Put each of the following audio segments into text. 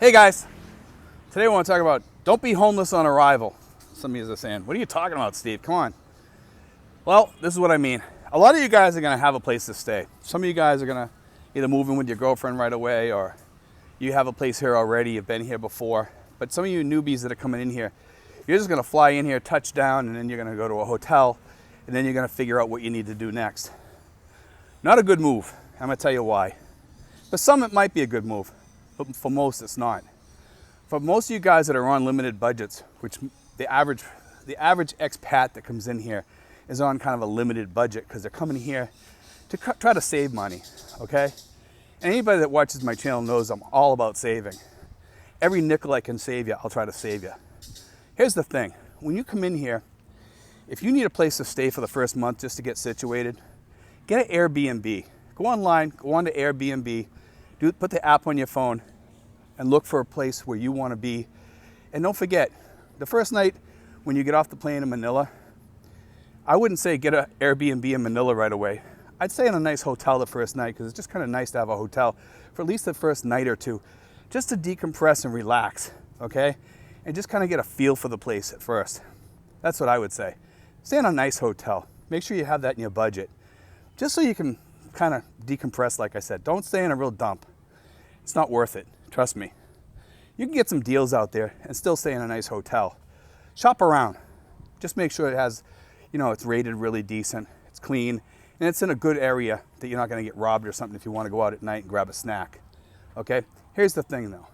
Hey guys, today we want to talk about don't be homeless on arrival. Some of you are saying, what are you talking about, Steve? Come on. Well, this is what I mean. A lot of you guys are going to have a place to stay. Some of you guys are going to either move in with your girlfriend right away, or you have a place here already, you've been here before. But some of you newbies that are coming in here, you're just going to fly in here, touch down, and then you're going to go to a hotel, and then you're going to figure out what you need to do next. Not a good move. I'm going to tell you why. For some, it might be a good move, but for most, it's not. For most of you guys that are on limited budgets, which the average expat that comes in here is on kind of a limited budget because they're coming here to try to save money, okay? And anybody that watches my channel knows I'm all about saving. Every nickel I can save you, I'll try to save you. Here's the thing. When you come in here, if you need a place to stay for the first month just to get situated, get an Airbnb. Go online, go on to Airbnb, put the app on your phone, and look for a place where you want to be. And don't forget, the first night when you get off the plane in Manila, I wouldn't say get an Airbnb in Manila right away. I'd stay in a nice hotel the first night because it's just kind of nice to have a hotel for at least the first night or two, just to decompress and relax, okay? And just kind of get a feel for the place at first. That's what I would say. Stay in a nice hotel. Make sure you have that in your budget, just so you can kind of decompress, like I said. Don't stay in a real dump. It's not worth it. Trust me. You can get some deals out there and still stay in a nice hotel. Shop around. Just make sure it has, it's rated really decent, it's clean, and it's in a good area that you're not going to get robbed or something if you want to go out at night and grab a snack. Okay? Here's the thing though.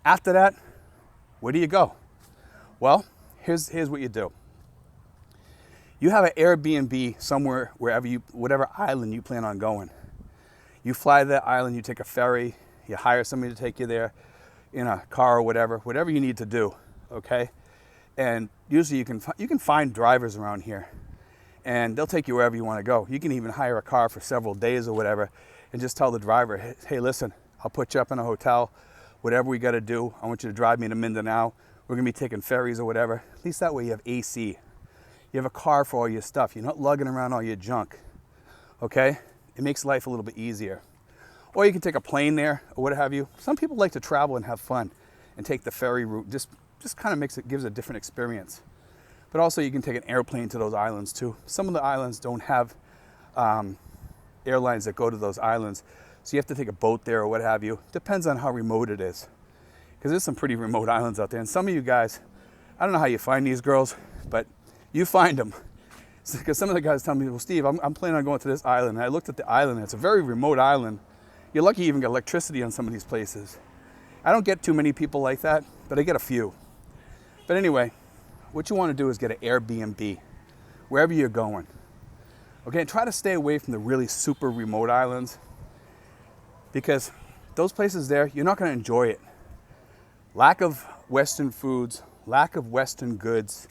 After that, where do you go? Well, here's what you do. You have an Airbnb somewhere, whatever island you plan on going. You fly to that island, you take a ferry, you hire somebody to take you there in a car or whatever you need to do, okay? And usually you can find drivers around here, and they'll take you wherever you want to go. You can even hire a car for several days or whatever, and just tell the driver, hey, listen, I'll put you up in a hotel, whatever we got to do. I want you to drive me to Mindanao. We're going to be taking ferries or whatever. At least that way you have AC. You have a car for all your stuff. You're not lugging around all your junk, okay? It makes life a little bit easier. Or you can take a plane there or what have you. Some people like to travel and have fun and take the ferry route. Just kind of gives a different experience. But also you can take an airplane to those islands too. Some of the islands don't have airlines that go to those islands. So you have to take a boat there or what have you. Depends on how remote it is. Because there's some pretty remote islands out there. And some of you guys, I don't know how you find these girls, but you find them. Because some of the guys tell me, well, Steve, I'm planning on going to this island. And I looked at the island, and it's a very remote island. You're lucky you even get electricity on some of these places. I don't get too many people like that, but I get a few. But anyway, what you want to do is get an Airbnb, wherever you're going. Okay, and try to stay away from the really super remote islands, because those places there, you're not going to enjoy it. Lack of Western foods, lack of Western goods,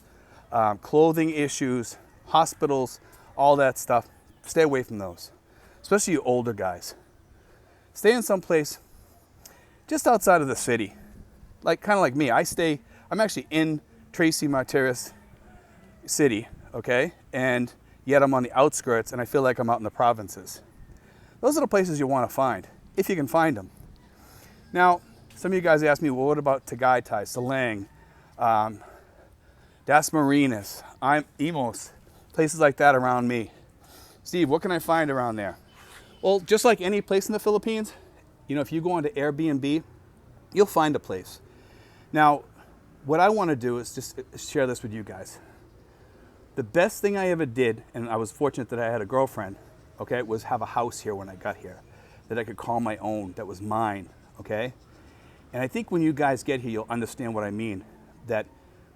clothing issues, hospitals, all that stuff. Stay away from those, especially you older guys. Stay in some place just outside of the city, kind of like me. I'm actually in Tracy Martires City, okay? And yet I'm on the outskirts and I feel like I'm out in the provinces. Those are the places you want to find, if you can find them. Now, some of you guys ask me, well, what about Tagaytay, Silang, Dasmariñas, Imos, places like that around me? Steve, what can I find around there? Well, just like any place in the Philippines, if you go onto Airbnb, you'll find a place. Now, what I want to do is just share this with you guys. The best thing I ever did, and I was fortunate that I had a girlfriend, okay, was have a house here when I got here that I could call my own, that was mine, okay? And I think when you guys get here, you'll understand what I mean,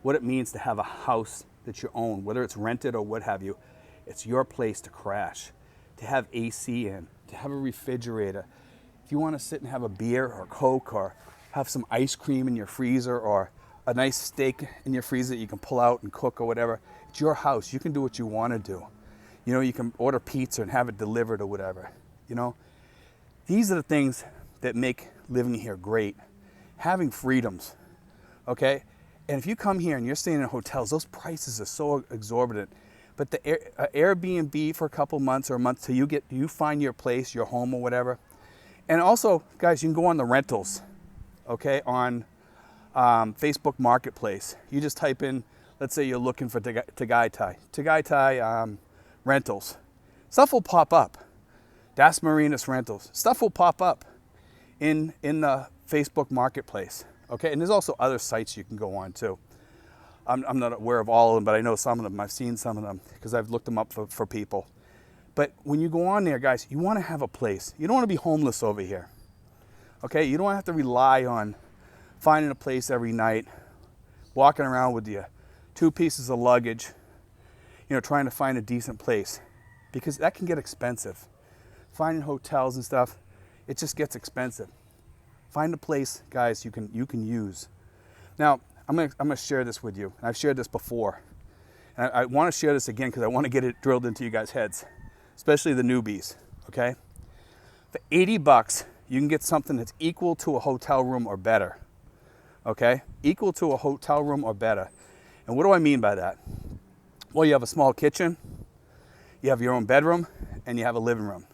what it means to have a house that's your own, whether it's rented or what have you. It's your place to crash, to have AC in, to have a refrigerator. If you want to sit and have a beer or Coke or have some ice cream in your freezer or a nice steak in your freezer that you can pull out and cook or whatever, it's your house. You can do what you want to do. You can order pizza and have it delivered or whatever. These are the things that make living here great. Having freedoms, okay? And if you come here and you're staying in hotels, those prices are so exorbitant. But the Airbnb for a couple months or a month till you find your place, your home or whatever. And also, guys, you can go on the rentals, okay, on Facebook Marketplace. You just type in, let's say you're looking for Tagaytay rentals. Stuff will pop up. Das Marinas rentals. Stuff will pop up in the Facebook Marketplace. Okay, and there's also other sites you can go on too. I'm not aware of all of them, but I know some of them. I've seen some of them because I've looked them up for people. But when you go on there, guys, you want to have a place. You don't want to be homeless over here. Okay, you don't have to rely on finding a place every night, walking around with your 2 pieces of luggage, you know, trying to find a decent place, because that can get expensive. Finding hotels and stuff, it just gets expensive. Find a place, guys, you can use. Now, I'm gonna share this with you. I've shared this before, and I want to share this again because I want to get it drilled into you guys' heads, especially the newbies. Okay, for $80, you can get something that's equal to a hotel room or better. Okay, equal to a hotel room or better. And what do I mean by that? Well, you have a small kitchen, you have your own bedroom, and you have a living room.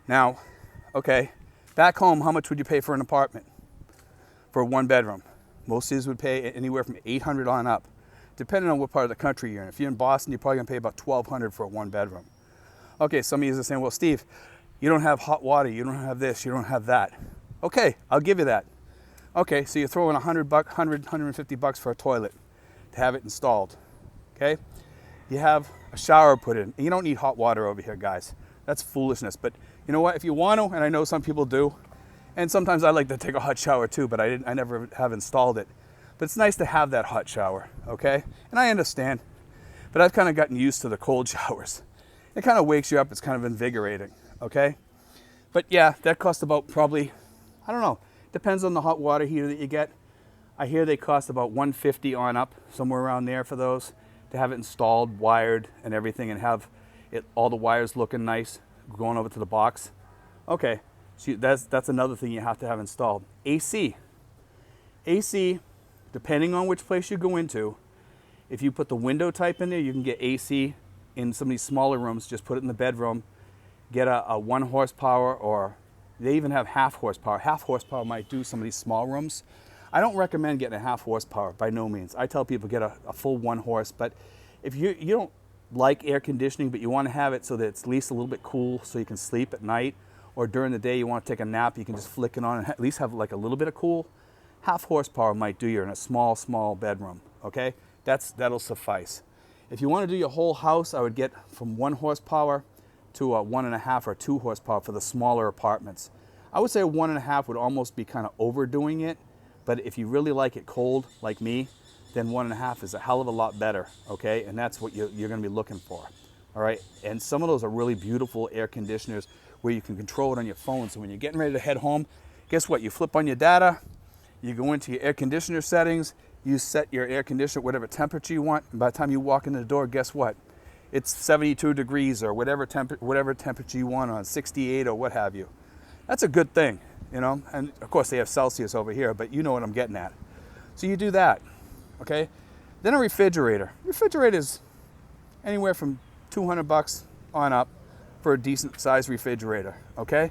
Now, okay, back home, how much would you pay for an apartment? For a 1-bedroom? Most cities would pay anywhere from $800 on up, depending on what part of the country you're in. If you're in Boston, you're probably gonna pay about $1,200 for a 1-bedroom. Okay, some of you are saying, well, Steve, you don't have hot water, you don't have this, you don't have that. Okay, I'll give you that. Okay, so you're throwing $150 for a toilet to have it installed. Okay, you have a shower put in. You don't need hot water over here, guys. That's foolishness. But you know what? If you want to, and I know some people do, and sometimes I like to take a hot shower too, but I never have installed it. But it's nice to have that hot shower, okay? And I understand, but I've kind of gotten used to the cold showers. It kind of wakes you up. It's kind of invigorating, okay? But yeah, that costs about probably, I don't know, depends on the hot water heater that you get. I hear they cost about $150 on up, somewhere around there for those, to have it installed, wired, and everything, and have it all the wires looking nice, going over to the box. Okay, so that's another thing you have to have installed. AC, depending on which place you go into, if you put the window type in there, you can get AC in some of these smaller rooms. Just put it in the bedroom, get a 1 horsepower, or they even have half horsepower. Half horsepower might do some of these small rooms. I don't recommend getting a half horsepower, by no means. I tell people get a full 1 horse, but if you don't like air conditioning, but you want to have it so that it's at least a little bit cool so you can sleep at night, or during the day you want to take a nap, you can just flick it on and at least have like a little bit of cool. Half horsepower might do you in a small bedroom, okay? That'll suffice. If you want to do your whole house, I would get from 1 horsepower to a 1.5 or 2 horsepower for the smaller apartments. I would say 1.5 would almost be kind of overdoing it, but if you really like it cold, like me, then 1.5 is a hell of a lot better, okay? And that's what you're gonna be looking for, all right? And some of those are really beautiful air conditioners where you can control it on your phone. So when you're getting ready to head home, guess what? You flip on your data, you go into your air conditioner settings, you set your air conditioner whatever temperature you want, and by the time you walk in the door, guess what? It's 72 degrees or whatever temperature you want on, 68 or what have you. That's a good thing, you know? And of course they have Celsius over here, but you know what I'm getting at. So you do that, okay? Then a refrigerator. Refrigerator's anywhere from $200 on up for a decent sized refrigerator, okay?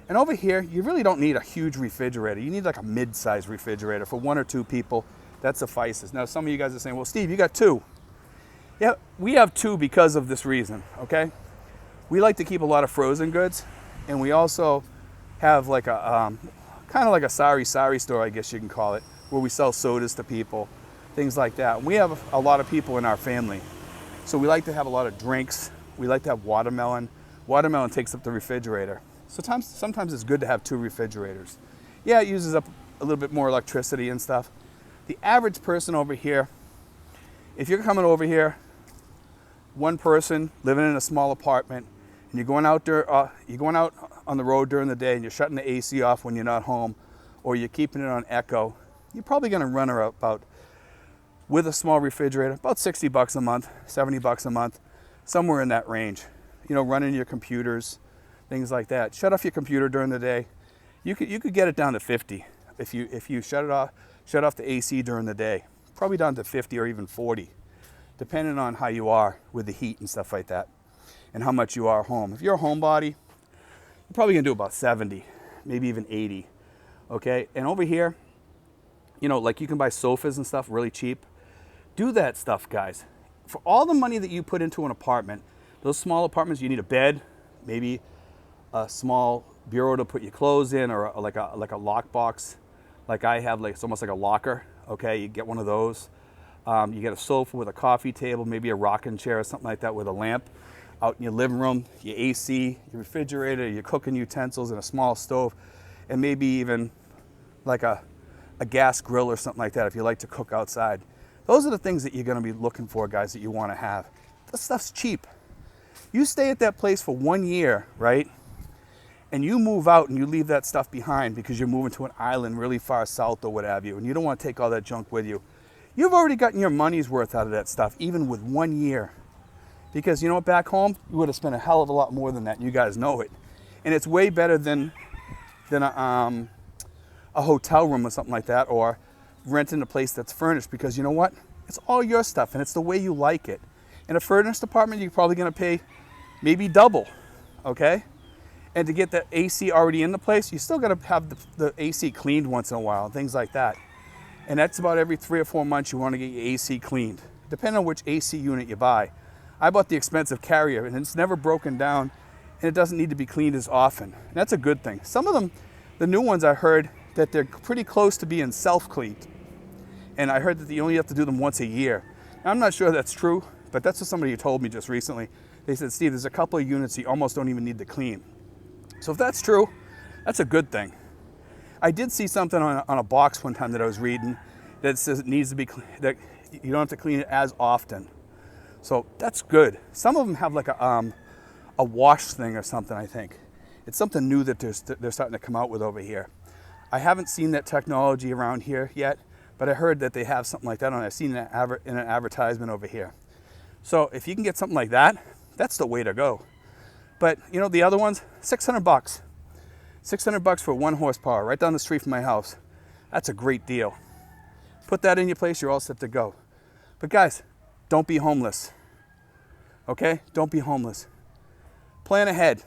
And over here, you really don't need a huge refrigerator. You need like a mid-sized refrigerator for 1 or 2 people. That suffices. Now, some of you guys are saying, well, Steve, you got 2. Yeah, we have 2 because of this reason, okay? We like to keep a lot of frozen goods, and we also have like a, kind of like a sari store, I guess you can call it, where we sell sodas to people, things like that. We have a lot of people in our family, so we like to have a lot of drinks. We like to have watermelon. Watermelon takes up the refrigerator. So sometimes it's good to have 2 refrigerators. Yeah, it uses up a little bit more electricity and stuff. The average person over here, if you're coming over here, 1 person living in a small apartment, and you're going out there, you're going out on the road during the day, and you're shutting the AC off when you're not home, or you're keeping it on echo, you're probably going to run her about, with a small refrigerator, about $60 a month, $70 a month, somewhere in that range. You know, running your computers, things like that. Shut off your computer during the day. You could get it down to 50 if you shut off the AC during the day. Probably down to 50 or even 40, depending on how you are with the heat and stuff like that, and how much you are home. If you're a homebody, you're probably gonna do about 70, maybe even 80. okay? And over here, you know, like you can buy sofas and stuff really cheap. Do that stuff, guys. For all the money that you put into an apartment, those small apartments, you need a bed, maybe a small bureau to put your clothes in, or like a lock box, like I have. Like it's almost like a locker. Okay, you get one of those. You get a sofa with a coffee table, maybe a rocking chair or something like that with a lamp out in your living room, your AC, your refrigerator, your cooking utensils, and a small stove, and maybe even like a gas grill or something like that if you like to cook outside. Those are the things that you're going to be looking for, guys, that you want to have. This stuff's cheap. You stay at that place for 1 year, right? And you move out and you leave that stuff behind because you're moving to an island really far south or what have you, and you don't want to take all that junk with you. You've already gotten your money's worth out of that stuff, even with 1 year. Because you know what, back home, you would have spent a hell of a lot more than that, and you guys know it. And it's way better than a hotel room or something like that, or renting a place that's furnished, because you know what? It's all your stuff, and it's the way you like it. In a furnished apartment, you're probably going to pay maybe double, okay? And to get the AC already in the place, you still got to have the AC cleaned once in a while, and things like that. And that's about every 3 or 4 months you want to get your AC cleaned, depending on which AC unit you buy. I bought the expensive Carrier, and it's never broken down, and it doesn't need to be cleaned as often. And that's a good thing. Some of them, the new ones, I heard that they're pretty close to being self-cleaned. And I heard that you only have to do them once a year. Now, I'm not sure that's true, but that's what somebody told me just recently. They said, Steve, there's a couple of units you almost don't even need to clean. So if that's true, that's a good thing. I did see something on a box one time that I was reading that says it needs to be that you don't have to clean it as often. So that's good. Some of them have like a wash thing or something, I think. It's something new that they're starting to come out with over here. I haven't seen that technology around here yet, but I heard that they have something like that on. I've seen it in an advertisement over here. So if you can get something like that, that's the way to go. But you know, the other ones, $600. $600 for 1 horsepower right down the street from my house. That's a great deal. Put that in your place, you're all set to go. But guys, don't be homeless. Okay? Don't be homeless. Plan ahead.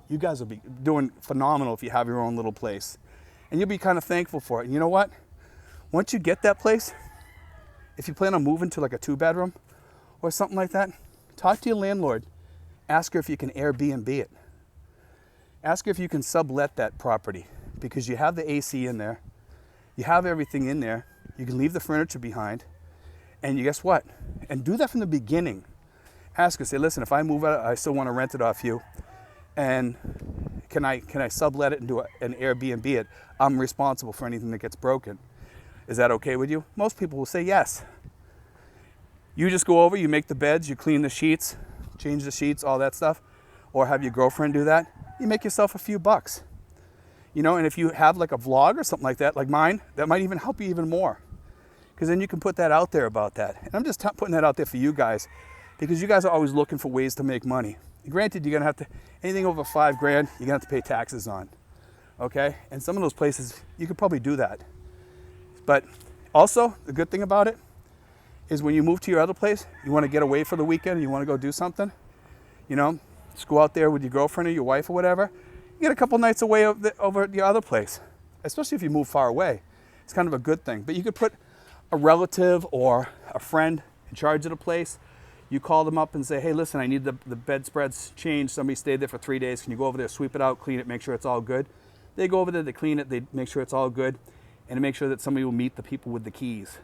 You guys will be doing phenomenal if you have your own little place. And you'll be kind of thankful for it. And you know what? Once you get that place, if you plan on moving to like a 2-bedroom or something like that, talk to your landlord. Ask her if you can Airbnb it. Ask her if you can sublet that property, because you have the AC in there. You have everything in there. You can leave the furniture behind. And you guess what? And do that from the beginning. Ask her, say, listen, if I move out, I still want to rent it off you. And can I sublet it and do an Airbnb it? I'm responsible for anything that gets broken. Is that okay with you? Most people will say yes. You just go over, you make the beds, you clean the sheets, change the sheets, all that stuff. Or have your girlfriend do that. You make yourself a few bucks. You know, and if you have like a vlog or something like that, like mine, that might even help you even more. Because then you can put that out there about that. And I'm just putting that out there for you guys, because you guys are always looking for ways to make money. Granted, you're gonna have to, anything over $5 grand, you're gonna have to pay taxes on, okay? And some of those places, you could probably do that. But also, the good thing about it is when you move to your other place, you wanna get away for the weekend, you wanna go do something, you know, just go out there with your girlfriend or your wife or whatever, you get a couple nights away over at your other place, especially if you move far away. It's kind of a good thing. But you could put a relative or a friend in charge of the place. You call them up and say, hey, listen, I need the bedspreads changed. Somebody stayed there for 3 days. Can you go over there, sweep it out, clean it, make sure it's all good? They go over there, they clean it, they make sure it's all good, and to make sure that somebody will meet the people with the keys.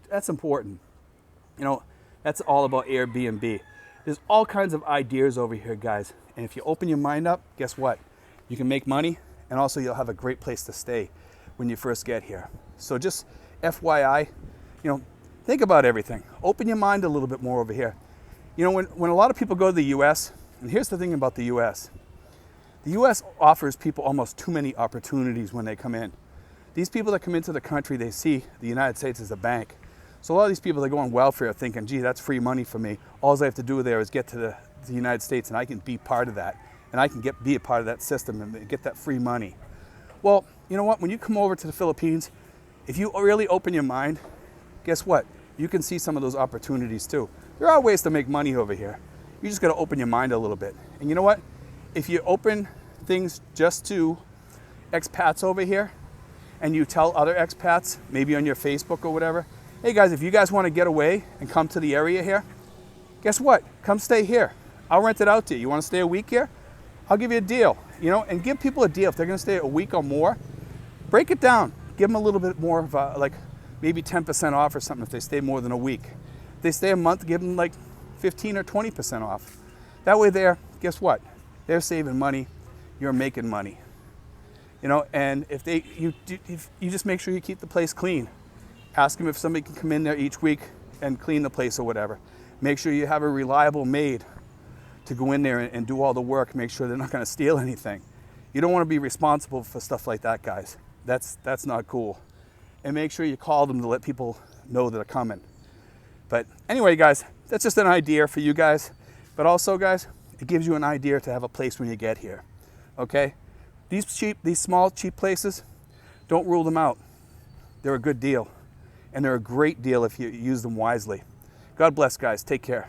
That's important. You know, that's all about Airbnb. There's all kinds of ideas over here, guys. And if you open your mind up, guess what? You can make money, and also you'll have a great place to stay when you first get here. So just FYI, you know, think about everything. Open your mind a little bit more over here. You know, when a lot of people go to the U.S., and here's the thing about the U.S. The U.S. offers people almost too many opportunities when they come in. These people that come into the country, they see the United States as a bank. So a lot of these people, they go on welfare thinking, gee, that's free money for me. All I have to do there is get to the United States and I can be part of that. And I can be a part of that system and get that free money. Well, you know what? When you come over to the Philippines, if you really open your mind, guess what? You can see some of those opportunities too. There are ways to make money over here. You just got to open your mind a little bit. And you know what? If you open things just to expats over here, and you tell other expats, maybe on your Facebook or whatever, hey guys, if you guys want to get away and come to the area here, guess what? Come stay here. I'll rent it out to you. You want to stay a week here? I'll give you a deal, you know, and give people a deal. If they're going to stay a week or more, break it down. Give them a little bit more of a, like maybe 10% off or something if they stay more than a week. If they stay a month, give them like 15 or 20% off. That way there, guess what? They're saving money, you're making money. You know, and if you just make sure you keep the place clean. Ask them if somebody can come in there each week and clean the place or whatever. Make sure you have a reliable maid to go in there and do all the work. Make sure they're not going to steal anything. You don't want to be responsible for stuff like that, guys. That's not cool. And make sure you call them to let people know that they're coming. But anyway, guys, that's just an idea for you guys. But also, guys, it gives you an idea to have a place when you get here. Okay? These small, cheap places, don't rule them out. They're a good deal. And they're a great deal if you use them wisely. God bless, guys. Take care.